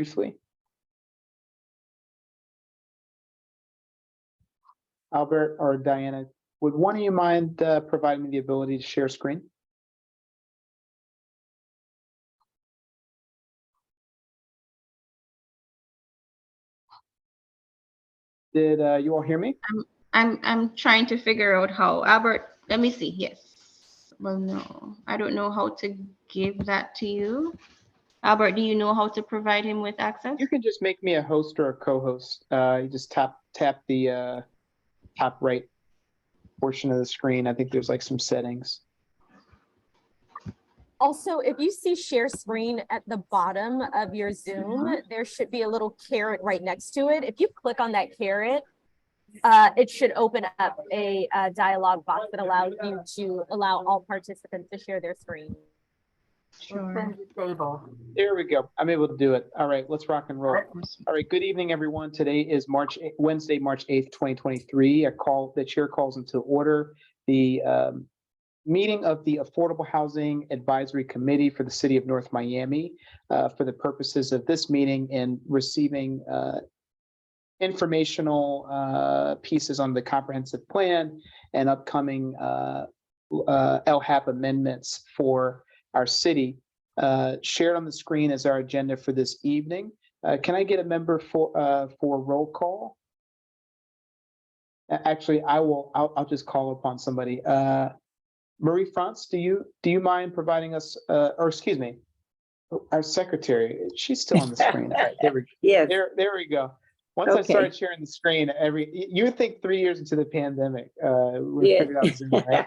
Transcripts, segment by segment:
briefly. Albert or Diana, would one of you mind providing me the ability to share screen? Did you all hear me? I'm trying to figure out how. Albert, let me see. Yes. Well, no, I don't know how to give that to you. Albert, do you know how to provide him with access? You can just make me a host or a co-host. You just tap the top right portion of the screen. I think there's like some settings. Also, if you see share screen at the bottom of your Zoom, there should be a little caret right next to it. If you click on that caret, it should open up a dialog box that allows you to allow all participants to share their screen. Sure. There we go. I'm able to do it. All right, let's rock and roll. All right, good evening, everyone. Today is Wednesday, March 8th, 2023. The chair calls into order the meeting of the Affordable Housing Advisory Committee for the City of North Miami for the purposes of this meeting and receiving informational pieces on the comprehensive plan and upcoming LHAP amendments for our city. Shared on the screen is our agenda for this evening. Can I get a member for roll call? Actually, I'll just call upon somebody. Marie France, do you mind providing us, or excuse me, our secretary? She's still on the screen. All right, there we go. Yes. There we go. Once I started sharing the screen, you would think 3 years into the pandemic, we figured out Zoom, right?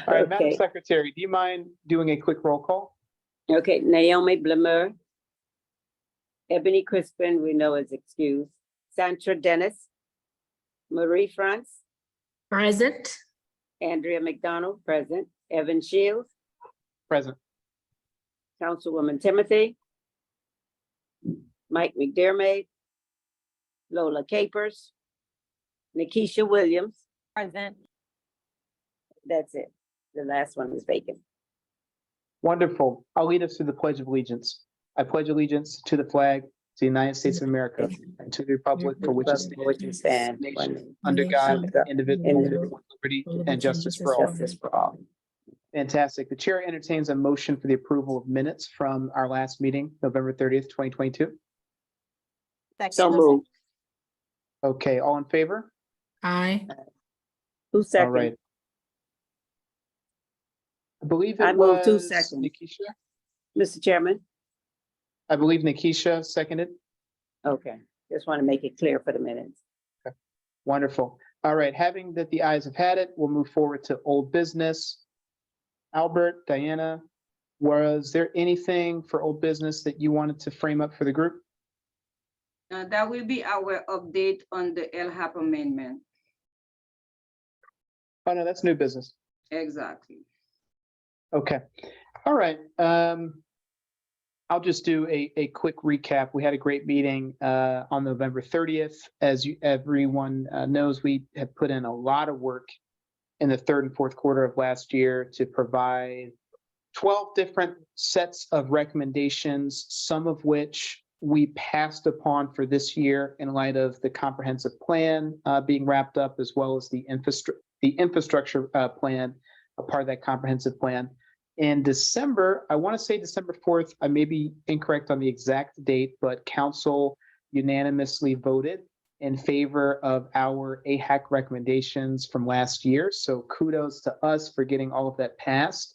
All right, Madam Secretary, do you mind doing a quick roll call? Okay, Naomi Blemmer, Ebony Crispin, we know is excused. Sandra Dennis, Marie France, Present. Andrea McDonald, present. Evan Shields, Present. Councilwoman Timothy, Mike McDermott, Lola Capers, Nikisha Williams. Present. That's it. The last one is vacant. Wonderful. I'll lead us through the Pledge of Allegiance. I pledge allegiance to the flag, to the United States of America, and to the republic for which it stands, nation, under God, indivisible, with liberty and justice for all. Justice for all. Fantastic. The chair entertains a motion for the approval of minutes from our last meeting, November 30th, 2022. So moved. Okay, all in favor? Aye. Who's second? All right. I believe I it moved 2 was seconds. Nikisha. Mr. Chairman? I believe Nikisha seconded. Okay, just want to make it clear for the minutes. Wonderful. All right, having that the ayes have had it, we'll move forward to old business. Albert, Diana, was there anything for old business that you wanted to frame up for the group? That will be our update on the LHAP amendment. Oh, no, that's new business. Exactly. Okay. All right. I'll just do a quick recap. We had a great meeting on November 30th. As everyone knows, we have put in a lot of work in the third and fourth quarter of last year to provide 12 different sets of recommendations, some of which we passed upon for this year in light of the comprehensive plan being wrapped up, as well as the infrastructure plan, a part of that comprehensive plan. In December, I want to say December 4th, I may be incorrect on the exact date, but council unanimously voted in favor of our AHAC recommendations from last year. So kudos to us for getting all of that passed.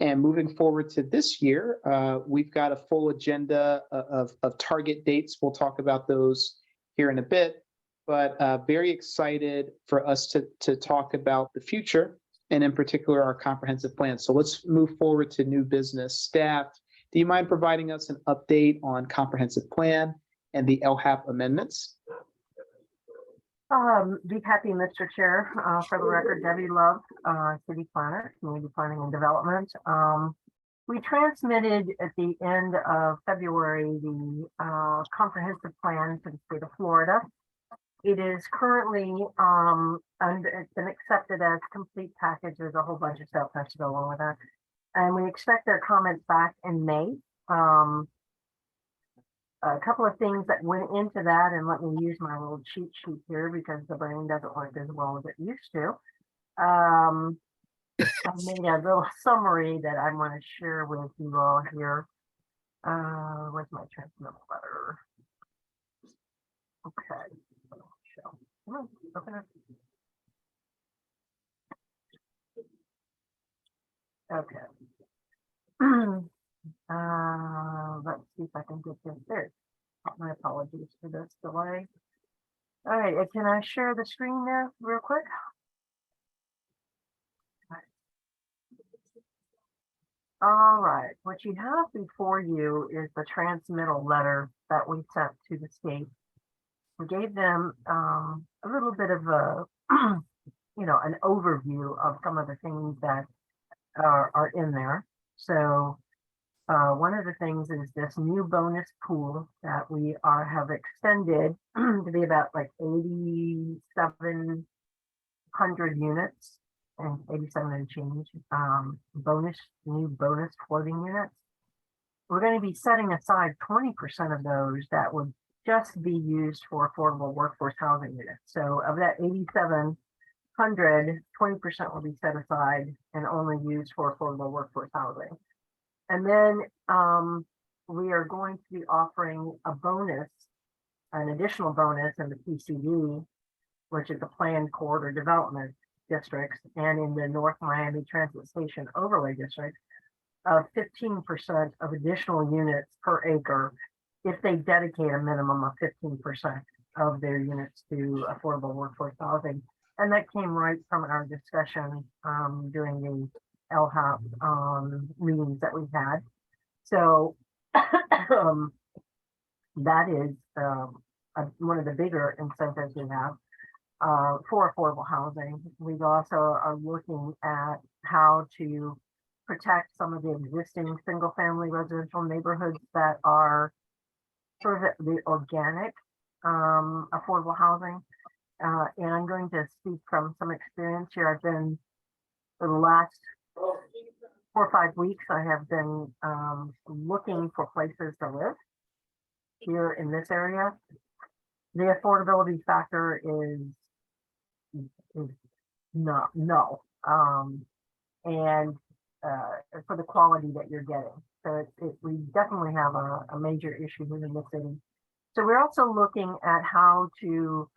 And moving forward to this year, we've got a full agenda of target dates. We'll talk about those here in a bit, but very excited for us to talk about the future, and in particular, our comprehensive plan. So let's move forward to new business. Staff, do you mind providing us an update on comprehensive plan and the LHAP amendments? Be happy, Mr. Chair. For the record, Debbie Love, City Planner, Community Planning and Development. We transmitted at the end of February the comprehensive plan to the state of Florida. It is currently and it's been accepted as complete package. There's a whole bunch of stuff that has to go along with that, and we expect their comments back in May. a couple of things that went into that, and let me use my little cheat sheet here because the brain doesn't work as well as it used to. I made a little summary that I want to share with you all here. Where's my transmittal letter? Okay. Show. Come on, open it. Okay. Let's see if I can get this there. My apologies for this delay. All right, can I share the screen there real quick? All right, what you have before you is the transmittal letter that we sent to the state. We gave them a little bit of a, an overview of some of the things that are in there. So one of the things is this new bonus pool that we have extended to be about like 8,700 units and 87 and change new bonus floating units. We're going to be setting aside 20% of those that would just be used for affordable workforce housing units. So of that 8,700, 20% will be set aside and only used for affordable workforce housing. And then we are going to be offering a bonus, an additional bonus in the PCD, which is the Planned Corridor Development Districts, and in the North Miami Transit Station Overlay District, of 15% of additional units per acre if they dedicate a minimum of 15% of their units to affordable workforce housing. And that came right from our discussion during the LHAP meetings that we had. So that is one of the bigger incentives we have for affordable housing. We also are looking at how to protect some of the existing single-family residential neighborhoods that are sort of the organic affordable housing. And I'm going to speak from some experience here. I've been, for the last 4 or 5 weeks, I have been looking for places to live here in this area. The affordability factor is no, and for the quality that you're getting. So we definitely have a major issue here in the city. So we're also looking at how to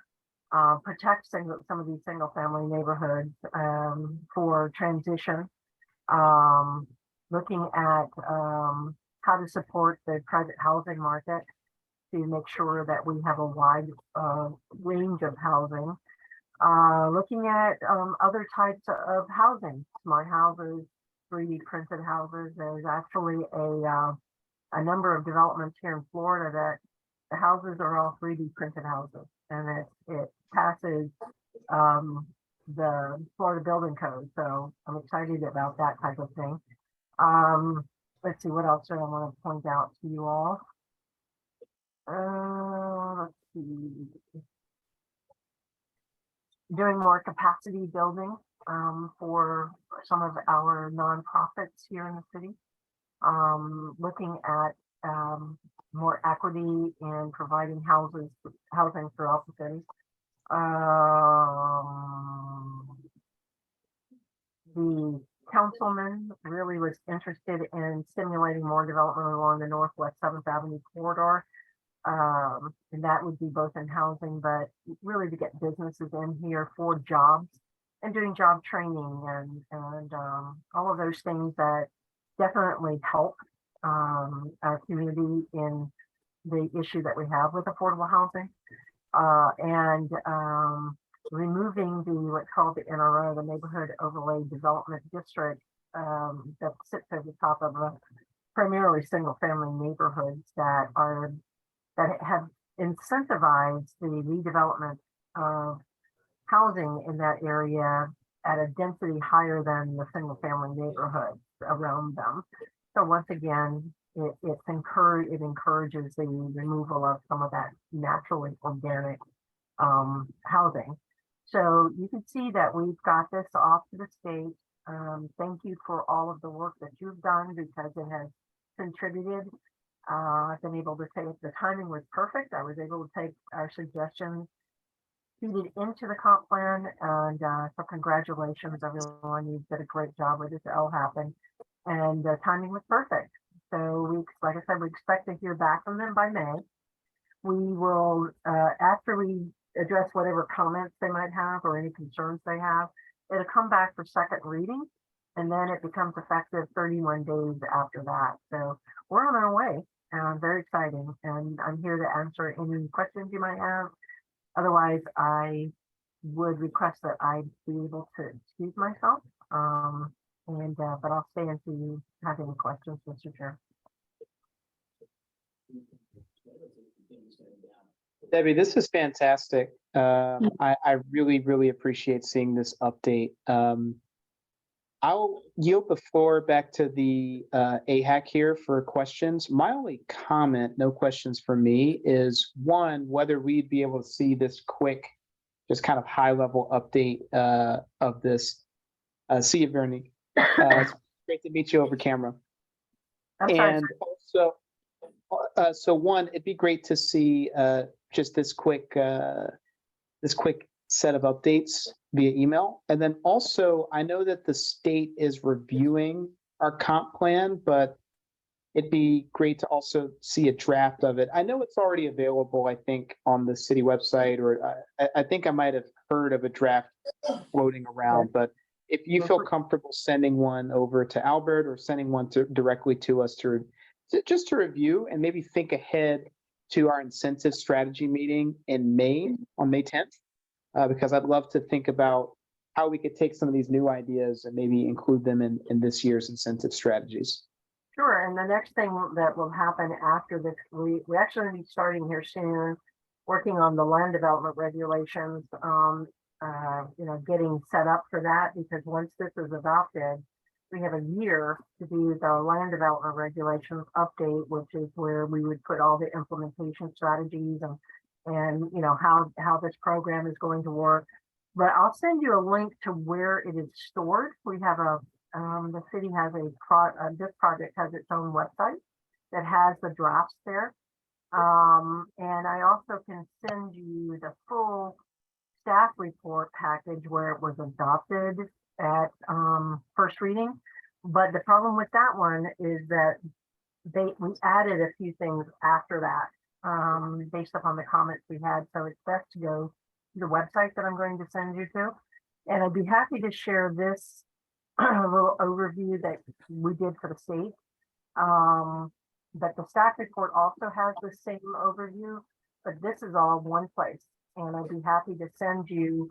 protect some of these single family neighborhoods for transition, looking at how to support the private housing market to make sure that we have a wide range of housing, looking at other types of housing, smart houses, 3D printed houses. There's actually a number of developments here in Florida that the houses are all 3D printed houses, and it passes the Florida Building Code. So I'm excited about that type of thing. Let's see, what else do I want to point out to you all? Let's see. Doing more capacity building for some of our nonprofits here in the city. Looking at more equity in providing housing throughout the city. The councilman really was interested in stimulating more development along the Northwest 7th Avenue corridor. And that would be both in housing, but really to get businesses in here for jobs and doing job training and all of those things that definitely help our community in the issue that we have with affordable housing, and removing what's called the NRO, the Neighborhood Overlay Development District, that sits at the top of primarily single-family neighborhoods that have incentivized the redevelopment of housing in that area at a density higher than the single-family neighborhoods around them. So once again, it encourages the removal of some of that naturally organic housing. So you can see that we've got this off to the state. Thank you for all of the work that you've done, because it has contributed I've been able to take, the timing was perfect. I was able to take our suggestions, feed it into the comp plan, and so congratulations, everyone. You did a great job with this LHAP, and the timing was perfect. So we, like I said, we expect to hear back from them by May. We will, after we address whatever comments they might have or any concerns they have, it'll come back for second reading, and then it becomes effective 31 days after that. So we're on our way, very exciting. And I'm here to answer any questions you might have. Otherwise, I would request that I be able to excuse myself. But I'll stay until you have any questions, Mr. Chair. Debbie, this is fantastic. I really, really appreciate seeing this update. I'll yield the floor back to the AHAC here for questions. My only comment, no questions for me, is one, whether we'd be able to see this quick, just kind of high level update of this. See you, Vernie. It's great to meet you over camera. I'm sorry, And also, so one, it'd be great to see just this quick set of updates via email. And then also, I know that the state is reviewing our comp plan, but it'd be great to also see a draft of it. I know it's already available, I think, on the city website, or I think I might have heard of a draft floating around, but if you feel comfortable sending one over to Albert or sending one directly to us just to review and maybe think ahead to our incentive strategy meeting in May, on May 10th, because I'd love to think about how we could take some of these new ideas and maybe include them in this year's incentive strategies. Sure, and the next thing that will happen after this, we actually will be starting here soon, working on the land development regulations, getting set up for that, because once this is adopted, we have a year to do the land development regulations update, which is where we would put all the implementation strategies and how this program is going to work. But I'll send you a link to where it is stored. We have the city has this project has its own website that has the drafts there. And I also can send you the full staff report package where it was adopted at first reading. But the problem with that one is that we added a few things after that based upon the comments we had. So it's best to go to the website that I'm going to send you to. And I'd be happy to share this little overview that we did for the state. But the staff report also has the same overview, but this is all one place. And I'd be happy to send you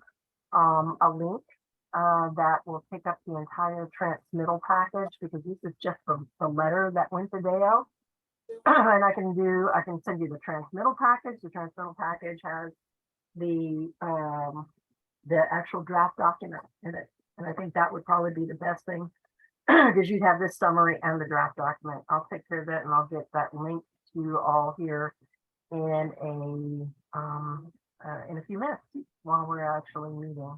a link that will pick up the entire transmittal package, because this is just the letter that went to Deo. And I can send you the transmittal package. The transmittal package has the actual draft document in it. And I think that would probably be the best thing, because you'd have this summary and the draft document. I'll take care of that, and I'll get that link to you all here in a few minutes while we're actually meeting.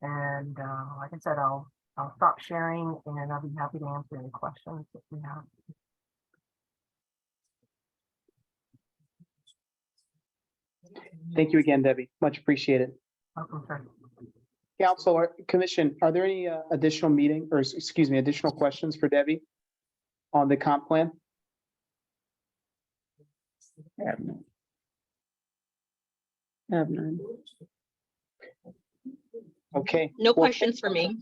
And like I said, I'll stop sharing, and I'll be happy to answer any questions that we have. Thank you again, Debbie. Much appreciated. Welcome, sir. Council or Commission, are there any additional questions for Debbie on the comp plan? Have none. Okay. No Well, questions for me.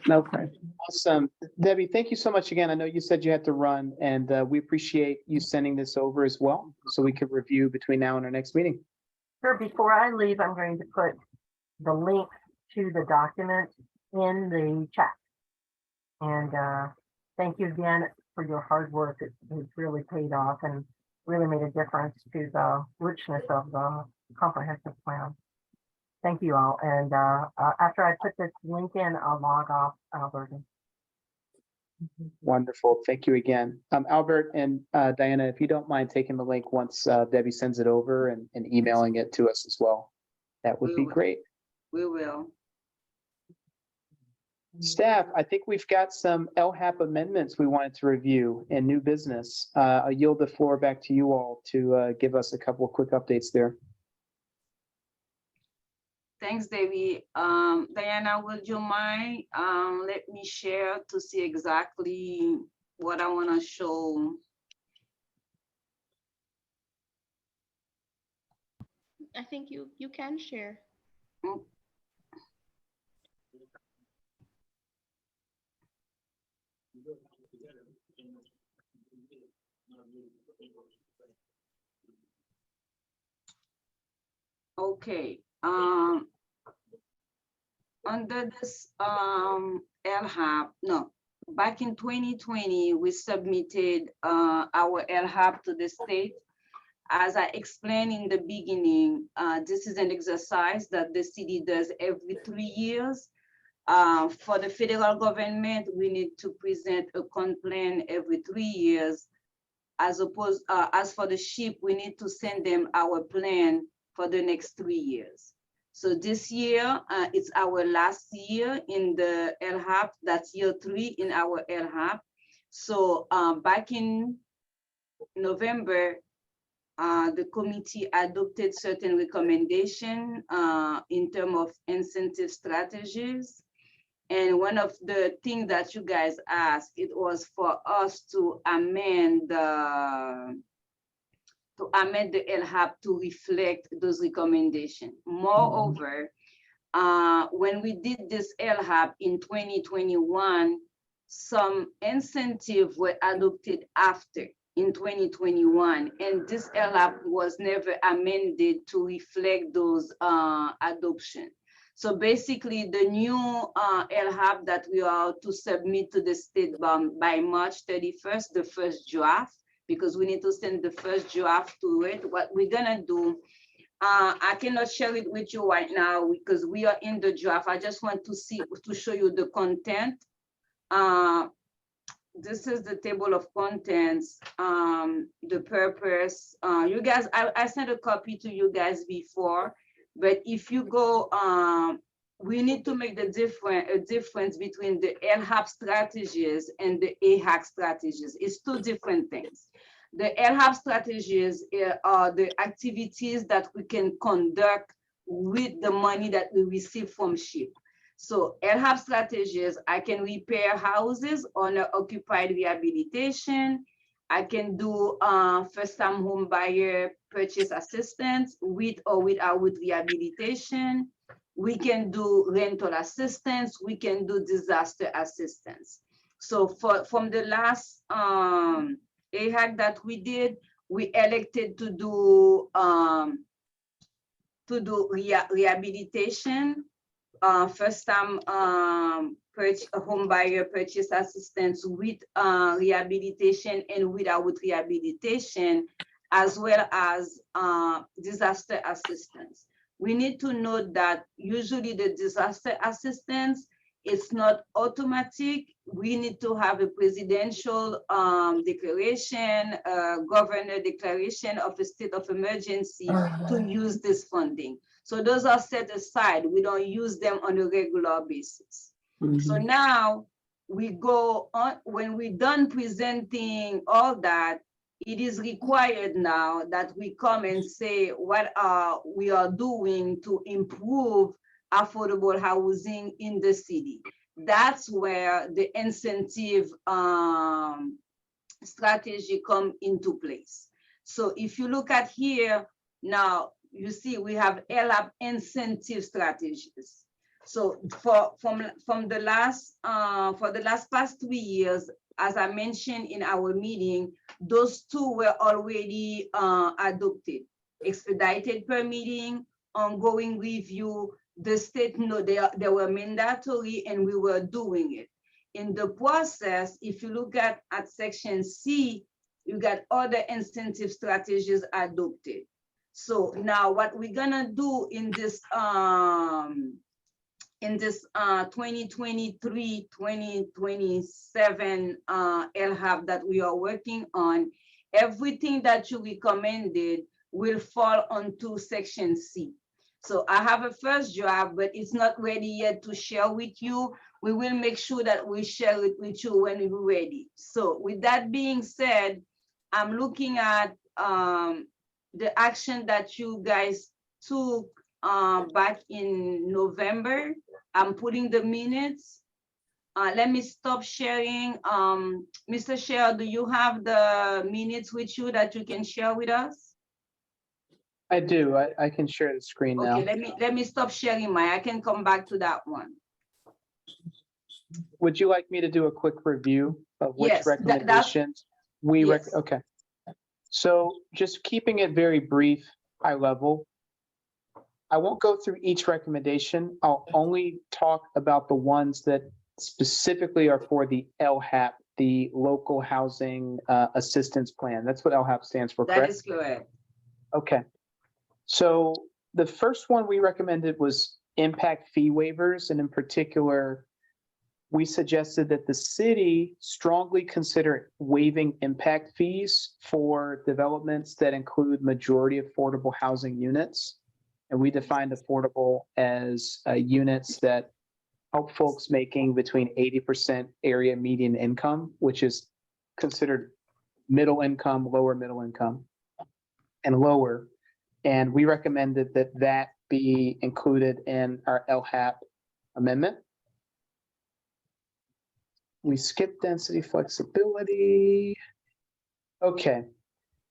No question. awesome. Debbie, thank you so much again. I know you said you had to run, and we appreciate you sending this over as well, so we could review between now and our next meeting. Sure, before I leave, I'm going to put the link to the document in the chat. And thank you again for your hard work. It's really paid off and really made a difference to the richness of the comprehensive plan. Thank you all. And after I put this link in, I'll log off, Albert. Wonderful. Thank you again. Albert and Diana, if you don't mind taking the link once Debbie sends it over and emailing it to us as well, that would be great. We will. Staff, I think we've got some LHAP amendments we wanted to review and new business. I yield the floor back to you all to give us a couple of quick updates there. Thanks, Debbie. Diana, would you mind let me share to see exactly what I want to show? I think you can share. Okay. Under this LHAP, no, back in 2020, we submitted our LHAP to the state. As I explained in the beginning, this is an exercise that the city does every 3 years. For the federal government, we need to present a plan every 3 years. As for the SHIP, we need to send them our plan for the next 3 years. So this year, it's our last year in the LHAP. That's year 3 in our LHAP. So back in November, the committee adopted certain recommendations in terms of incentive strategies. And one of the things that you guys asked, it was for us to amend the LHAP to reflect those recommendations. Moreover, when we did this LHAP in 2021, some incentives were adopted after in 2021, and this LHAP was never amended to reflect those adoption. So basically, the new LHAP that we are to submit to the state by March 31st, the first draft, because we need to send the first draft to it. What we're gonna do, I cannot share it with you right now because we are in the draft. I just want to show you the content. This is the table of contents, the purpose. You guys, I sent a copy to you guys before, but if you go, we need to make a difference between the LHAP strategies and the AHAC strategies. It's 2 different things. The LHAP strategies are the activities that we can conduct with the money that we receive from SHIP. So LHAP strategies, I can repair houses on occupied rehabilitation. I can do first-time home buyer purchase assistance with or without rehabilitation. We can do rental assistance. We can do disaster assistance. So from the last AHAC that we did, we elected to do rehabilitation, first-time home buyer purchase assistance with rehabilitation and without rehabilitation, as well as disaster assistance. We need to note that usually the disaster assistance, it's not automatic. We need to have a presidential declaration, governor declaration of a state of emergency to use this funding. So those are set aside. We don't use them on a regular basis. So now we go on, when we're done presenting all that, it is required now that we come and say what we are doing to improve affordable housing in the city. That's where the incentive strategy come into place. So if you look at here, now you see we have LHAP incentive strategies. So from the last past 3 years, as I mentioned in our meeting, those 2 were already adopted. Expedited permitting, ongoing review. The state know they were mandatory and we were doing it. In the process, if you look at section C, you got other incentive strategies adopted. So now what we're gonna do in this 2023-2027 LHAP that we are working on, everything that you recommended will fall onto section C. So I have a first draft, but it's not ready yet to share with you. We will make sure that we share it with you when we're ready. So with that being said, I'm looking at the action that you guys took back in November. I'm putting the minutes. Let me stop sharing. Mr. Chair, do you have the minutes with you that you can share with us? I do. I can share the screen now. Okay, let me stop sharing mine. I can come back to that one. Would you like me to do a quick review of which Yes, that's- recommendations Yes. okay. So just keeping it very brief, high level. I won't go through each recommendation. I'll only talk about the ones that specifically are for the LHAP, the Local Housing Assistance Plan. That's what LHAP stands for, That correct? is correct. Okay. So the first one we recommended was impact fee waivers, and in particular, we suggested that the city strongly consider waiving impact fees for developments that include majority affordable housing units. And we defined affordable as units that help folks making between 80% area median income, which is considered middle income, lower middle income, and lower. And we recommended that that be included in our LHAP amendment. We skipped density flexibility. Okay.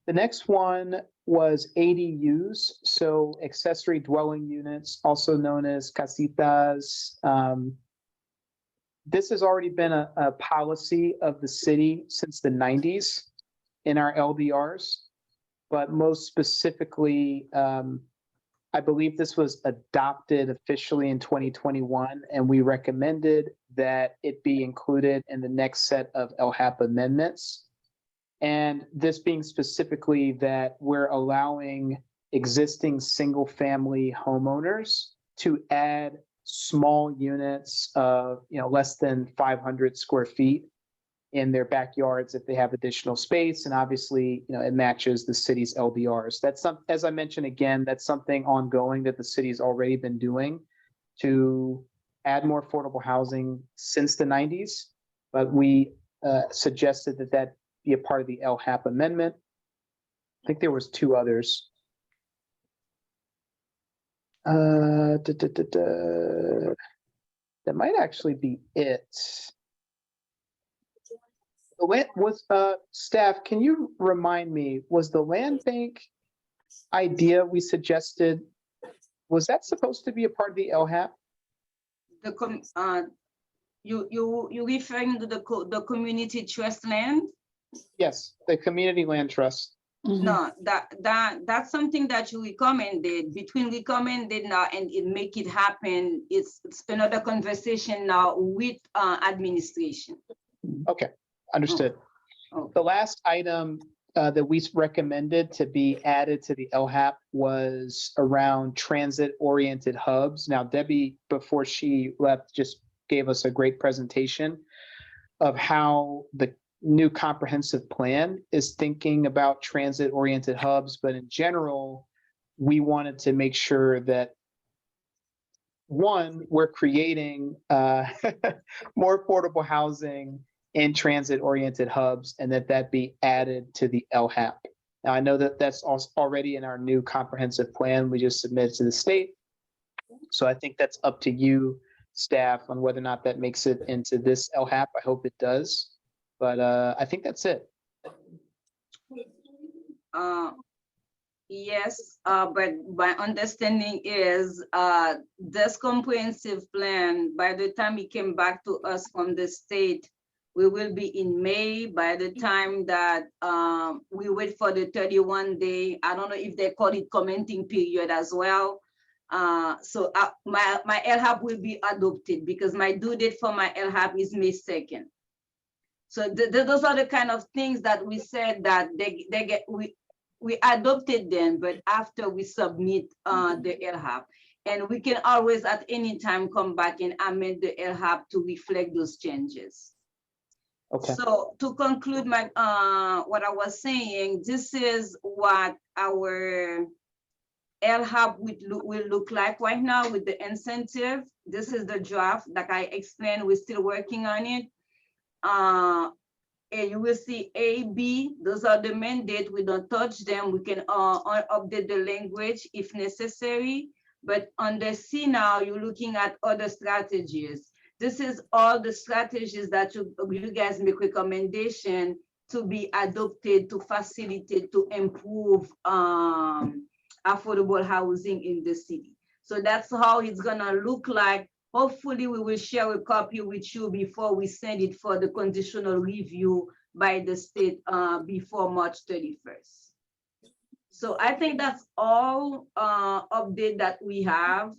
The next one was ADUs, so accessory dwelling units, also known as casitas. This has already been a policy of the city since the 90s in our LDRs, but most specifically, I believe this was adopted officially in 2021, and we recommended that it be included in the next set of LHAP amendments. And this being specifically that we're allowing existing single-family homeowners to add small units of, less than 500 square feet in their backyards if they have additional space. And obviously, it matches the city's LDRs. That's as I mentioned, again, that's something ongoing that the city's already been doing to add more affordable housing since the 90s. But we suggested that that be a part of the LHAP amendment. I think there was two others. That might actually be it. Staff, can you remind me, was the land bank idea we suggested, was that supposed to be a part of the LHAP? You referring to the community trust land? Yes, the community land trust. No, that's something that you recommended. Between recommended now and it make it happen, it's another conversation now with administration. Okay, understood. Oh. The last item that we recommended to be added to the LHAP was around transit-oriented hubs. Now, Debbie, before she left, just gave us a great presentation of how the new comprehensive plan is thinking about transit-oriented hubs. But in general, we wanted to make sure that, one, we're creating more affordable housing in transit-oriented hubs, and that be added to the LHAP. Now, I know that that's already in our new comprehensive plan we just submitted to the state. So I think that's up to you, staff, on whether or not that makes it into this LHAP. I hope it does. But I think that's it. Yes, but my understanding is this comprehensive plan, by the time it came back to us from the state, we will be in May. By the time that we wait for the 31-day, I don't know if they call it commenting period as well. So my LHAP will be adopted because my due date for my LHAP is May 2nd. So those are the kind of things that we said that we adopted them, but after we submit the LHAP, and we can always at any time come back and amend the LHAP to reflect those changes. Okay. So to conclude my what I was saying, this is what our LHAP will look like right now with the incentive. This is the draft, like I explained, we're still working on it. And you will see A, B, those are the mandate. We don't touch them. We can update the language if necessary. But under C now, you're looking at other strategies. This is all the strategies that you guys make recommendation to be adopted to facilitate, to improve affordable housing in the city. So that's how it's gonna look like. Hopefully we will share a copy with you before we send it for the conditional review by the state before March 31st. So I think that's all update that we have.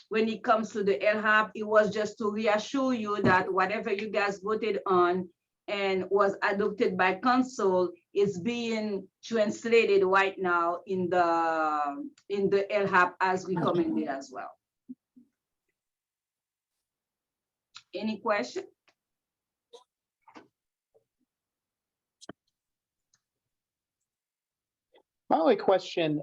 When it comes to the LHAP, it was just to reassure you that whatever you guys voted on and was adopted by council is being translated right now in the LHAP as recommended as well. Any question? My only question,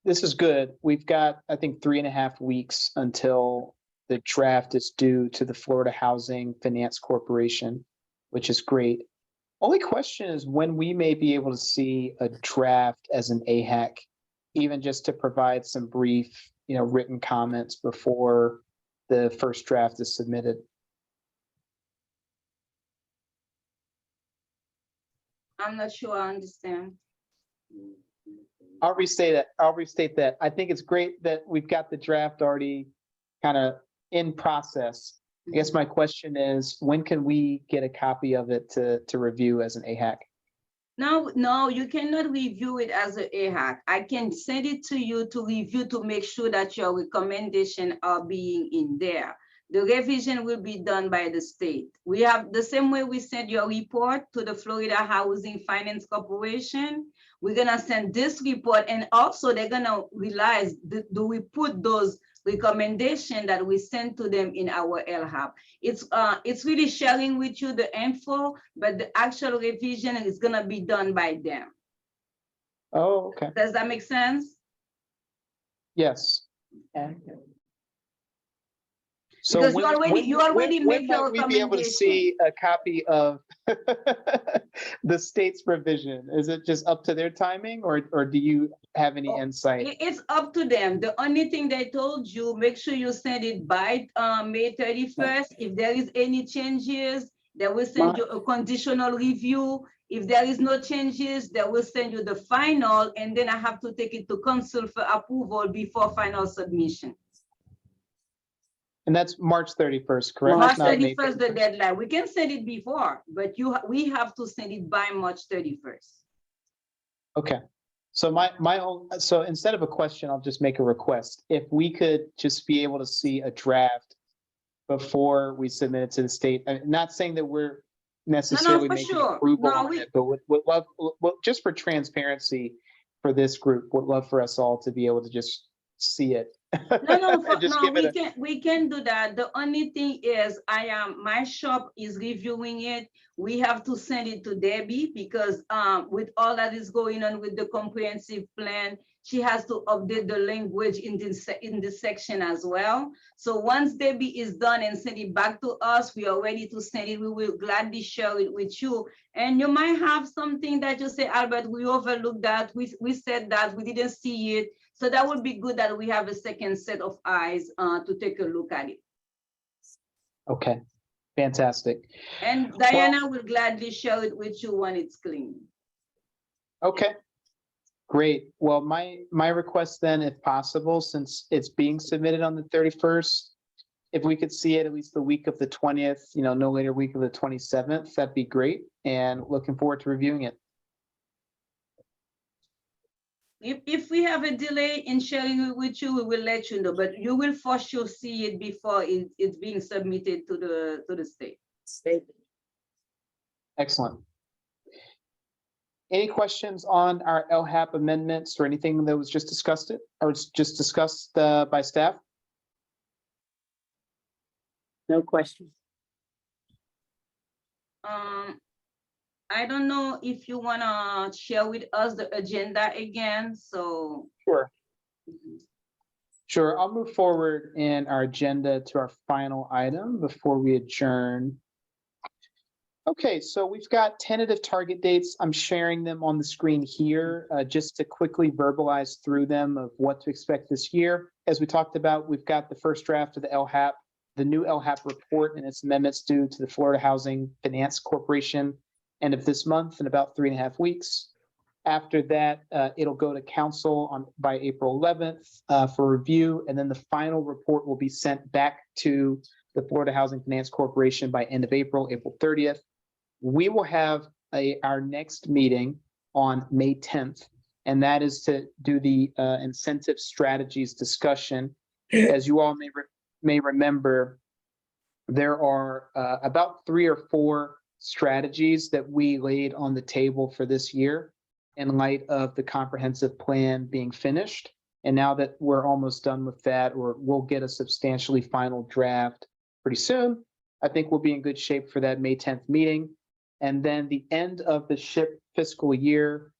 this is good. We've got, I think, 3.5 weeks until the draft is due to the Florida Housing Finance Corporation, which is great. Only question is when we may be able to see a draft as an AHAC, even just to provide some brief, written comments before the first draft is submitted. I'm not sure I understand. I'll restate that. I think it's great that we've got the draft already kind of in process. I guess my question is, when can we get a copy of it to review as an AHAC? No, you cannot review it as an AHAC. I can send it to you to review to make sure that your recommendations are being in there. The revision will be done by the state. We have the same way we send your report to the Florida Housing Finance Corporation. We're gonna send this report, and also they're gonna realize, do we put those recommendations that we send to them in our LHAP? It's really sharing with you the info, but the actual revision is gonna be done by them. Oh, okay. Does that make sense? Yes. So Because you already when make your might we be able to recommendation. see a copy of the state's revision? Is it just up to their timing, or do you have any insight? It's up to them. The only thing they told you, make sure you send it by May 31st. If there is any changes, they will send you a conditional review. If there is no changes, they will send you the final, and then I have to take it to council for approval before final submission. And that's March 31st, correct? March Not May 31st, the deadline. We can send it before, but we have to send it by March 31st. Okay. So so instead of a question, I'll just make a request. If we could just be able to see a draft before we submit it to the state, I'm not saying that we're necessarily for making sure. approval No, on it, but would love, just for transparency for this group, would love for us all to be able to just see it. We can do that. The only thing is my shop is reviewing it. We have to send it to Debbie because with all that is going on with the comprehensive plan, she has to update the language in this section as well. So once Debbie is done and send it back to us, we are ready to send it. We will gladly share it with you. And you might have something that you say, Albert, we overlooked that. We said that, we didn't see it. So that would be good that we have a second set of eyes to take a look at it. Okay, fantastic. And Diana will gladly share it with you when it's clean. Okay, great. Well, my request then, if possible, since it's being submitted on the 31st, if we could see it at least the week of the 20th, no later week of the 27th, that'd be great. And looking forward to reviewing it. If we have a delay in sharing it with you, we will let you know, but you will for sure see it before it's being submitted to the state. Excellent. Any questions on our LHAP amendments or anything that was just discussed by staff? No questions. I don't know if you wanna share with us the agenda again, so. Sure. Sure, I'll move forward in our agenda to our final item before we adjourn. Okay, so we've got tentative target dates. I'm sharing them on the screen here, just to quickly verbalize through them of what to expect this year. As we talked about, we've got the first draft of the LHAP, the new LHAP report and its amendments due to the Florida Housing Finance Corporation end of this month in about 3.5 weeks. After that, it'll go to council by April 11th for review, and then the final report will be sent back to the Florida Housing Finance Corporation by end of April, April 30th. We will have our next meeting on May 10th, and that is to do the incentive strategies discussion. As you all may remember, there are about 3 or 4 strategies that we laid on the table for this year in light of the comprehensive plan being finished. And now that we're almost done with that, or we'll get a substantially final draft pretty soon, I think we'll be in good shape for that May 10th meeting. And then the end of the SHIP fiscal year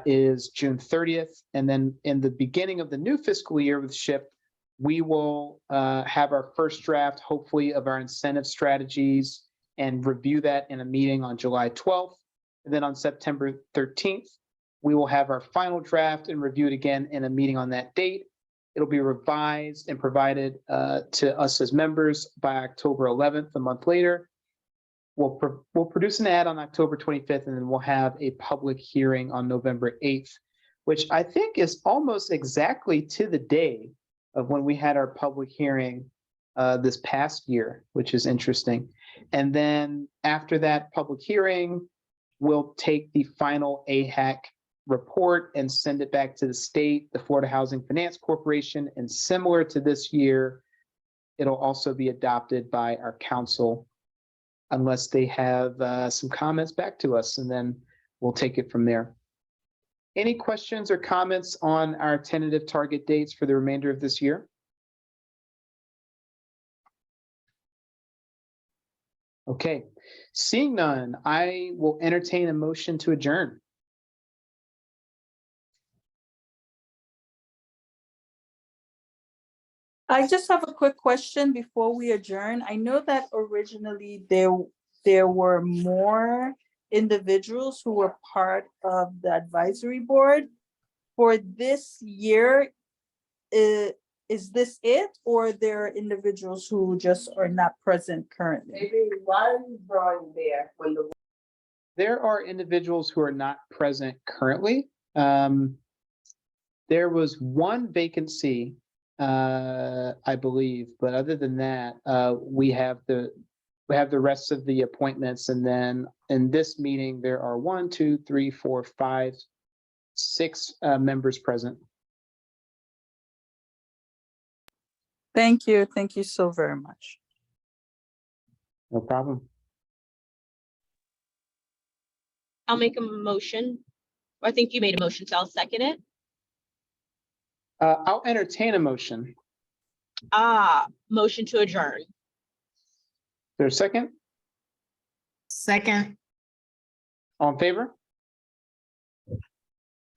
is June 30th. And then in the beginning of the new fiscal year with SHIP, we will have our first draft, hopefully, of our incentive strategies and review that in a meeting on July 12th. And then on September 13th, we will have our final draft and review it again in a meeting on that date. It'll be revised and provided to us as members by October 11th, a month later. We'll produce an ad on October 25th, and then we'll have a public hearing on November 8th, which I think is almost exactly to the day of when we had our public hearing this past year, which is interesting. And then after that public hearing, we'll take the final AHAC report and send it back to the state, the Florida Housing Finance Corporation, and similar to this year, it'll also be adopted by our council unless they have some comments back to us, and then we'll take it from there. Any questions or comments on our tentative target dates for the remainder of this year? Okay, seeing none, I will entertain a motion to adjourn. I just have a quick question before we adjourn. I know that originally there were more individuals who were part of the advisory board. For this year, is this it, or there are individuals who just are not present currently? Maybe one drawing there when the. There are individuals who are not present currently. There was one vacancy, I believe, but other than that, we have the rest of the appointments, and then in this meeting, there are 1, 2, 3, 4, 5, 6 members present. Thank you. Thank you so very much. No problem. I'll make a motion. I think you made a motion, so I'll second it. I'll entertain a motion. Motion to adjourn. Is there a second? Second. All in favor?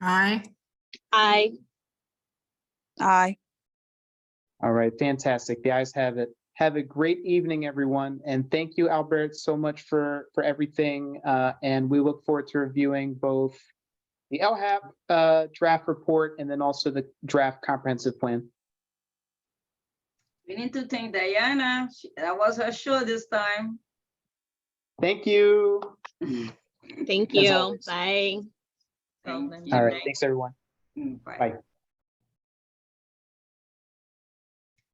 Aye. Aye. Aye. All right, fantastic. The ayes have it. Have a great evening, everyone. And thank you, Albert, so much for everything. And we look forward to reviewing both the LHAP draft report and then also the draft comprehensive plan. We need to thank Diana. That was her show this time. Thank you. Thank As you. always. Bye. Thank All right, you. thanks, everyone. Bye. Bye.